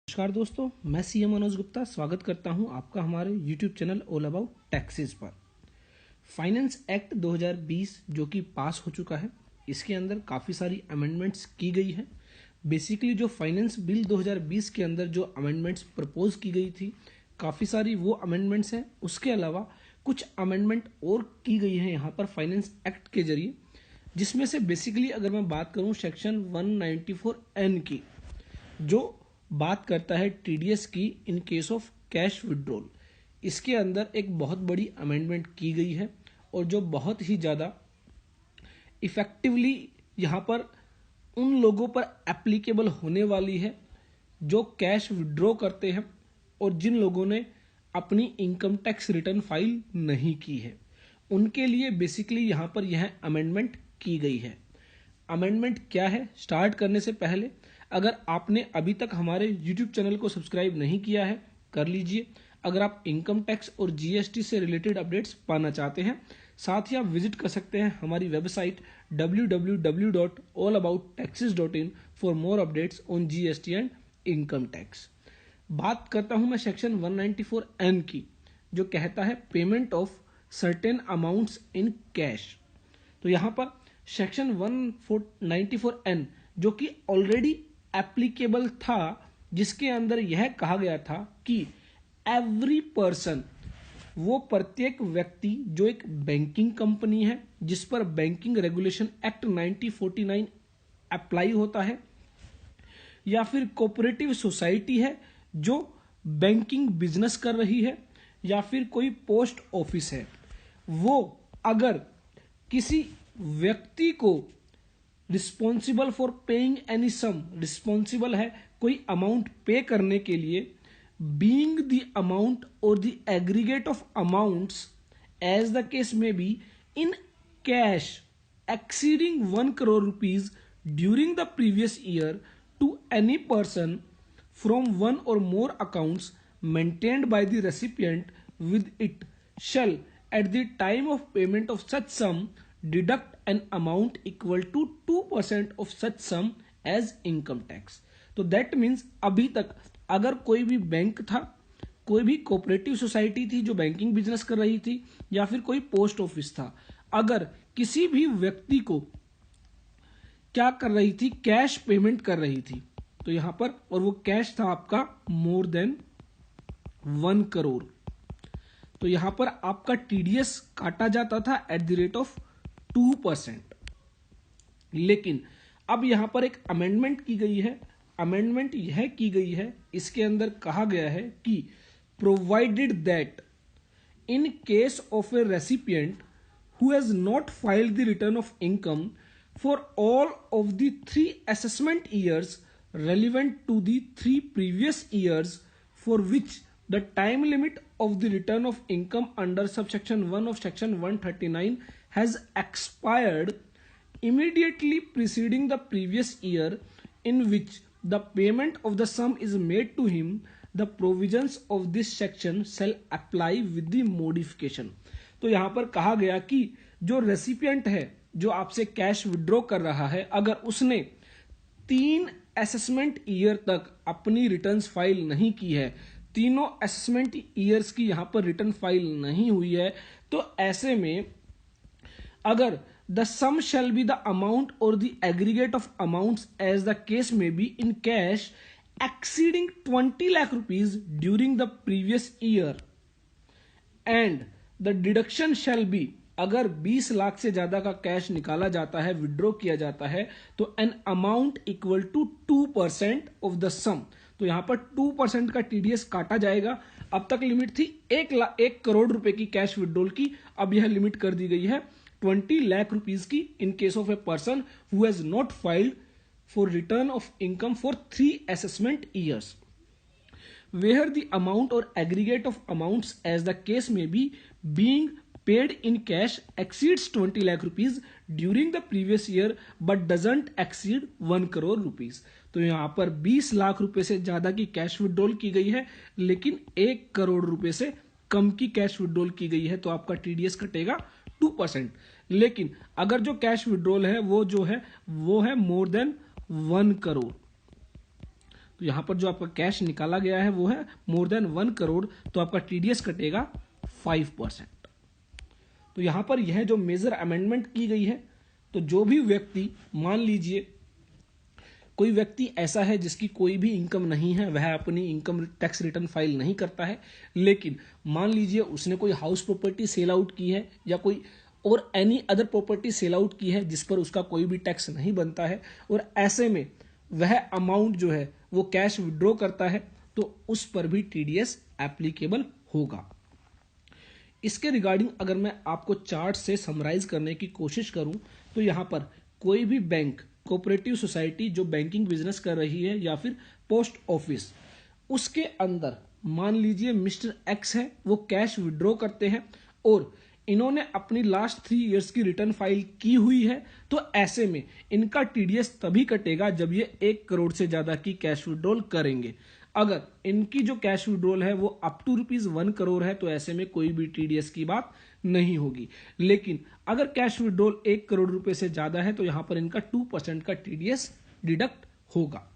नमस्कार दोस्तों, मैं सीएम मनोज गुप्ता स्वागत करता हूं आपका हमारे YouTube channel all about taxes पर। फाइनेंस एक्ट 2020 जो कि पास हो चुका है, इसके अंदर काफ़ी सारी अमेंडमेंट्स की गई है। बेसिकली जो फाइनेंस बिल 2020 के अंदर जो अमेंडमेंट्स प्रपोज की गई थी, काफ़ी सारी वो अमेंडमेंट्स हैं। उसके अलावा कुछ अमेंडमेंट और की गई है यहाँ पर फाइनेंस एक्ट के जरिए, जिसमें से बेसिकली अगर मैं बात करूँ सेक्शन 194N की, जो बात करता है टीडीएस की इन केस ऑफ कैश विड्रॉल। इसके अंदर एक बहुत बड़ी अमेंडमेंट की गई है और जो बहुत ही ज़्यादा इफेक्टिवली यहाँ पर उन लोगों पर एप्लीकेबल होने वाली है जो कैश विड्रॉ करते हैं और जिन लोगों ने अपनी इनकम टैक्स रिटर्न फाइल नहीं की है, उनके लिए बेसिकली यहाँ पर यह अमेंडमेंट की गई है। अमेंडमेंट क्या है, स्टार्ट करने से पहले अगर आपने अभी तक हमारे YouTube चैनल को सब्सक्राइब नहीं किया है, कर लीजिए। अगर आप इनकम टैक्स और जीएसटी से रिलेटेड अपडेट्स पाना चाहते हैं, साथ ही आप विजिट कर सकते हैं हमारी website www.allabouttaxes.in for more updates on GST and income tax. बात करता हूं मैं सेक्शन 194N की, जो कहता है payment of certain amounts in cash. तो यहाँ पर सेक्शन 194N जो कि ऑलरेडी एप्लीकेबल था, जिसके अंदर यह कहा गया था कि एवरी पर्सन, वो प्रत्येक व्यक्ति जो एक बैंकिंग कंपनी है जिस पर बैंकिंग रेगुलेशन एक्ट 1949 अप्लाई होता है, या फिर कोऑपरेटिव सोसाइटी है जो बैंकिंग बिजनेस कर रही है, या फिर कोई पोस्ट ऑफिस है, वो अगर किसी व्यक्ति को responsible for paying any sum, responsible है कोई अमाउंट पे करने के लिए, being the amount or the aggregate of amounts as the case may be in cash exceeding 1 crore rupees during the previous year to any person from one or more accounts maintained by the recipient with it shall at the time of payment of such sum deduct an amount equal to 2% of such sum as income tax। तो that means अभी तक अगर कोई भी bank था, कोई भी cooperative society थी जो बैंकिंग बिजनेस कर रही थी, या फिर कोई पोस्ट ऑफिस था, अगर किसी भी व्यक्ति को क्या कर रही थी, कैश पेमेंट कर रही थी, तो यहां पर, और वो कैश था आपका मोर देन 1 crore, तो यहां पर आपका टीडीएस काटा जाता था एट द रेट ऑफ 2%। लेकिन अब यहां पर एक अमेंडमेंट की गई है। अमेंडमेंट यह की गई है, इसके अंदर कहा गया है कि provided that in case of A recipient who has not filed the return of income for all of the 3 assessment years relevant to the 3 previous years for which the time limit of the return of income under subsection 1 of section 139 has expired immediately preceding the previous year in which the payment of the sum is made to him, the provisions of this section shall apply with the modification। तो यहां पर कहा गया कि जो recipient है, जो आपसे कैश विड्रॉ कर रहा है, अगर उसने 3 असेसमेंट ईयर तक अपनी रिटर्न्स फाइल नहीं की है, तीनों असेसमेंट ईयर्स की यहां पर रिटर्न फाइल नहीं हुई है, तो ऐसे में अगर the sum shall be the amount or the aggregate of amounts as the case may be in cash exceeding 20 lakh rupees during the previous year and the deduction shall be, अगर 20 लाख से ज्यादा का कैश निकाला जाता है, withdraw किया जाता है, तो an amount equal to 2% of the sum. तो यहां पर 2% का टीडीएस काटा जाएगा। अब तक लिमिट थी 1 करोड़ रुपए की कैश विड्रॉल की, अब यह लिमिट कर दी गई है 20 लाख रुपीज की इन case of a person who has not filed for return of income for 3 assessment years where the amount or aggregate of amounts as the case may be being paid in cash exceeds 20 lakh rupees during the previous year but doesn't exceed 1 crore rupees। तो यहां पर 20 लाख रुपए से ज्यादा की cash withdrawal की गई है, लेकिन 1 करोड़ रुपए से कम की कैश विड्रॉल की गई है, तो आपका टीडीएस कटेगा 2%। लेकिन अगर जो कैश विड्रॉल है वो जो है वो है मोर देन 1 करोड़, तो यहाँ पर जो आपका कैश निकाला गया है वो है मोर देन 1 करोड़, तो आपका टीडीएस कटेगा 5%। तो यहाँ पर यह जो मेजर अमेंडमेंट की गई है, तो जो भी व्यक्ति, मान लीजिए कोई व्यक्ति ऐसा है जिसकी कोई भी इनकम नहीं है, वह अपनी इनकम टैक्स रिटर्न फाइल नहीं करता है, लेकिन मान लीजिए उसने कोई हाउस प्रॉपर्टी सेल आउट की है या कोई और any other property sell out की है जिस पर उसका कोई भी टैक्स नहीं बनता है, और ऐसे में वह अमाउंट जो है वो कैश विड्रॉ करता है, तो उस पर भी टीडीएस एप्लीकेबल होगा। इसके रिगार्डिंग अगर मैं आपको चार्ट से समराइज करने की कोशिश करूं, तो यहां पर कोई भी बैंक, कोऑपरेटिव सोसाइटी जो बैंकिंग बिजनेस कर रही है या फिर पोस्ट ऑफिस, उसके अंदर मान लीजिए मिस्टर एक्स है, वो कैश विड्रॉ करते हैं और इन्होंने अपनी लास्ट 3 इयर्स की रिटर्न फाइल की हुई है, तो ऐसे में इनका टीडीएस तभी कटेगा जब ये 1 करोड़ से ज्यादा की कैश विड्रॉल करेंगे। अगर इनकी जो कैश विड्रॉल है वो अप टू ₹1 करोड़ है, तो ऐसे में कोई भी टीडीएस की बात नहीं होगी। लेकिन अगर कैश विड्रॉल 1 करोड़ रुपए से ज्यादा है, तो यहां पर इनका 2% का टीडीएस डिडक्ट होगा।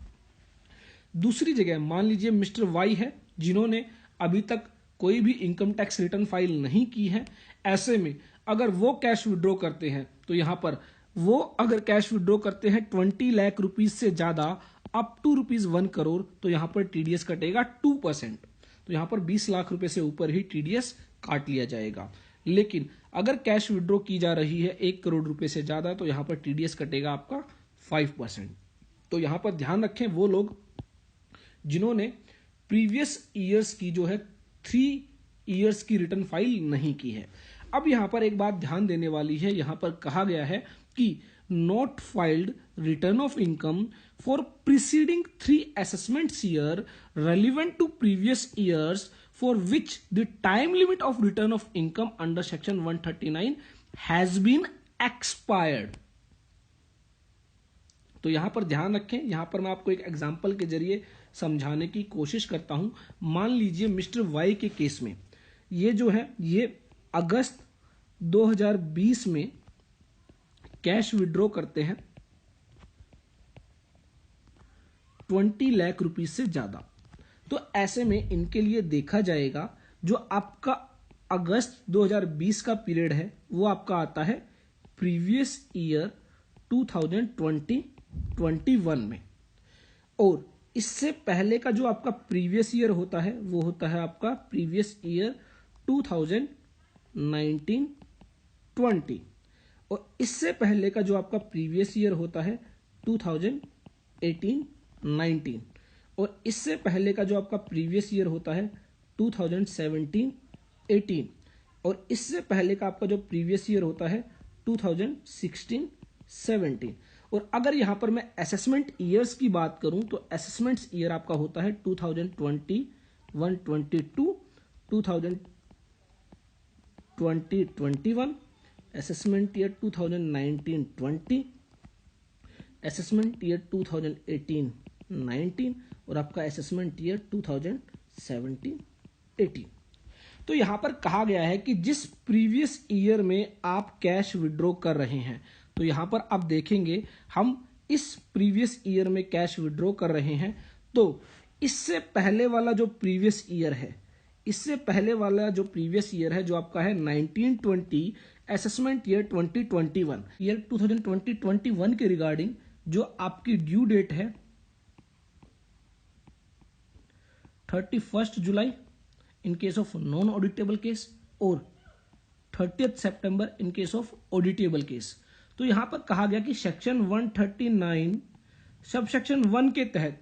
दूसरी जगह मान लीजिए मिस्टर वाई है, जिन्होंने अभी तक कोई भी इनकम टैक्स रिटर्न फाइल नहीं की है, ऐसे में अगर वो कैश विड्रॉ करते हैं, तो यहां पर वो अगर कैश विड्रॉ करते हैं 20 लाख रुपीज से ज्यादा अप टू ₹1 करोड़, तो यहां पर टीडीएस कटेगा 2%। तो यहां पर 20 लाख रुपए से ऊपर ही टीडीएस काट लिया जाएगा। लेकिन अगर कैश विड्रॉ की जा रही है 1 करोड़ रुपए से ज्यादा, तो यहां पर टीडीएस कटेगा आपका 5%। तो यहां पर ध्यान रखें वो लोग जिन्होंने प्रीवियस ईयर्स की जो है 3 इयर्स की रिटर्न फाइल नहीं की है। अब यहां पर एक बात ध्यान देने वाली है, यहां पर कहा गया है कि not filed return of income for preceding 3 assessments year relevant to previous years for which the time limit of return of income under section 139 has been expired। तो यहां पर ध्यान रखें, यहां पर मैं आपको एक एग्जांपल के जरिए समझाने की कोशिश करता हूं। मान लीजिए मिस्टर वाई के केस में ये जो है ये अगस्त 2020 में कैश विड्रॉ करते हैं 20 लाख रुपीज से ज्यादा, तो ऐसे में इनके लिए देखा जाएगा जो आपका अगस्त 2020 का पीरियड है वो आपका आता है प्रीवियस ईयर 2020-21 में, और इससे पहले का जो आपका प्रीवियस ईयर होता है वो होता है आपका प्रीवियस ईयर 2019-20, और इससे पहले का जो आपका प्रीवियस ईयर होता है 2018-19, और इससे पहले का जो आपका प्रीवियस ईयर होता है 2017-18, और इससे पहले का आपका जो प्रीवियस ईयर होता है 2016-17। और अगर यहां पर मैं असेसमेंट ईयर्स की बात करूं तो असेसमेंट्स ईयर आपका होता है 2021-22, 2020-21, असेसमेंट ईयर 2019-20, असेसमेंट ईयर 2018-19 और आपका असेसमेंट ईयर 2017-18। तो यहां पर कहा गया है कि जिस प्रीवियस ईयर में आप कैश विड्रॉ कर रहे हैं, तो यहां पर आप देखेंगे हम इस प्रीवियस ईयर में कैश विड्रॉ कर रहे हैं, तो इससे पहले वाला जो प्रीवियस ईयर है, इससे पहले वाला जो प्रीवियस ईयर है जो आपका है 1920, असेसमेंट ईयर 2021, ईयर 2020-21 के रिगार्डिंग जो आपकी ड्यू डेट है 31 जुलाई in case of non auditable case और 30 सितंबर in case of auditable case. तो यहां पर कहा गया कि सेक्शन 139 सब सेक्शन 1 के तहत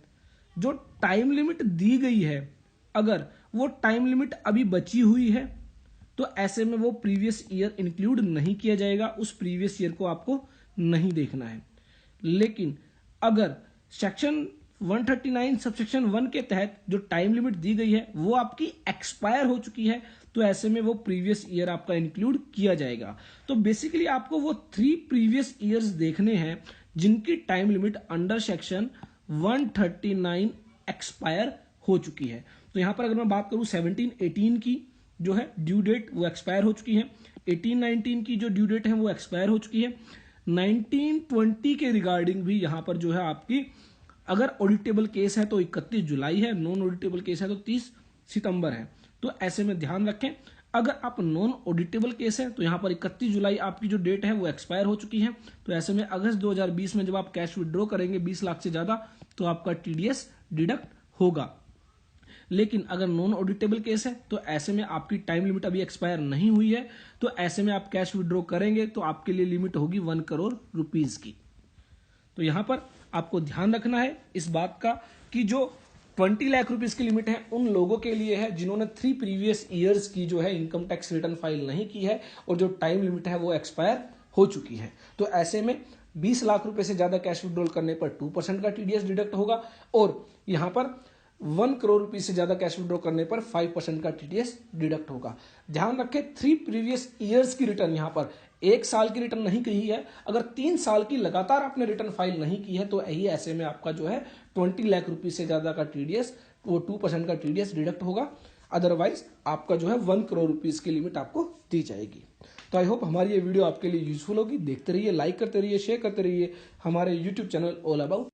जो टाइम लिमिट दी गई है, अगर वो टाइम लिमिट अभी बची हुई है तो ऐसे में वो प्रीवियस ईयर इंक्लूड नहीं किया जाएगा, उस प्रीवियस ईयर को आपको नहीं देखना है। लेकिन अगर सेक्शन 139 सबसेक्शन 1 के तहत जो टाइम लिमिट दी गई है वो आपकी एक्सपायर हो चुकी है, तो ऐसे में वो प्रीवियस ईयर आपका इंक्लूड किया जाएगा। तो बेसिकली आपको वो 3 प्रीवियस ईयर्स देखने हैं जिनकी time limit under section 139 expire हो चुकी है। तो यहां पर अगर मैं बात करूं 17-18 की जो है ड्यू डेट वो एक्सपायर हो चुकी है, 18-19 की जो ड्यू डेट है वो एक्सपायर हो चुकी है, 19-20 के रिगार्डिंग भी यहां पर जो है आपकी अगर ऑडिटेबल केस है तो 31 जुलाई है, नॉन ऑडिटेबल केस है तो 30 सितंबर है। तो ऐसे में ध्यान रखें, अगर आप नॉन ऑडिटेबल केस है तो यहाँ पर 31 जुलाई आपकी जो डेट है वो एक्सपायर हो चुकी है। तो ऐसे में अगस्त 2020 में जब आप कैश विड्रॉ करेंगे 20 लाख से ज्यादा तो आपका टीडीएस डिडक्ट होगा। लेकिन अगर नॉन ऑडिटेबल केस है तो ऐसे में आपकी टाइम लिमिट अभी एक्सपायर नहीं हुई है, तो ऐसे में आप कैश विड्रॉ करेंगे तो आपके लिए लिमिट होगी 1 करोड़ रुपीज की। तो यहां पर आपको ध्यान रखना है इस बात का कि जो 20 लाख रुपीज की लिमिट है उन लोगों के लिए है जिन्होंने 3 प्रीवियस ईयर्स की जो है इनकम टैक्स रिटर्न फाइल नहीं की है और जो टाइम लिमिट है वो एक्सपायर हो चुकी है। तो ऐसे में 20 लाख रुपए से ज्यादा कैश विड्रॉल करने पर 2% का टीडीएस डिडक्ट होगा और यहां पर 1 करोड़ रुपीज से ज्यादा कैश विड्रॉ करने पर 5% का टीडीएस डिडक्ट होगा। ध्यान रखें 3 प्रीवियस ईयर्स की रिटर्न, यहां पर 1 साल की रिटर्न नहीं की है, अगर 3 साल की लगातार आपने रिटर्न फाइल नहीं की है तो यही ऐसे में आपका जो है 20 लाख रुपीज से ज्यादा का टीडीएस वो 2% का टीडीएस डिडक्ट होगा। अदरवाइज आपका जो है 1 करोड़ रुपीज की लिमिट आपको दी जाएगी। तो आई होप हमारी ये वीडियो आपके लिए यूजफुल होगी। देखते रहिए, लाइक करते रहिए, शेयर करते रहिए हमारे यूट्यूब चैनल ऑल अबाउट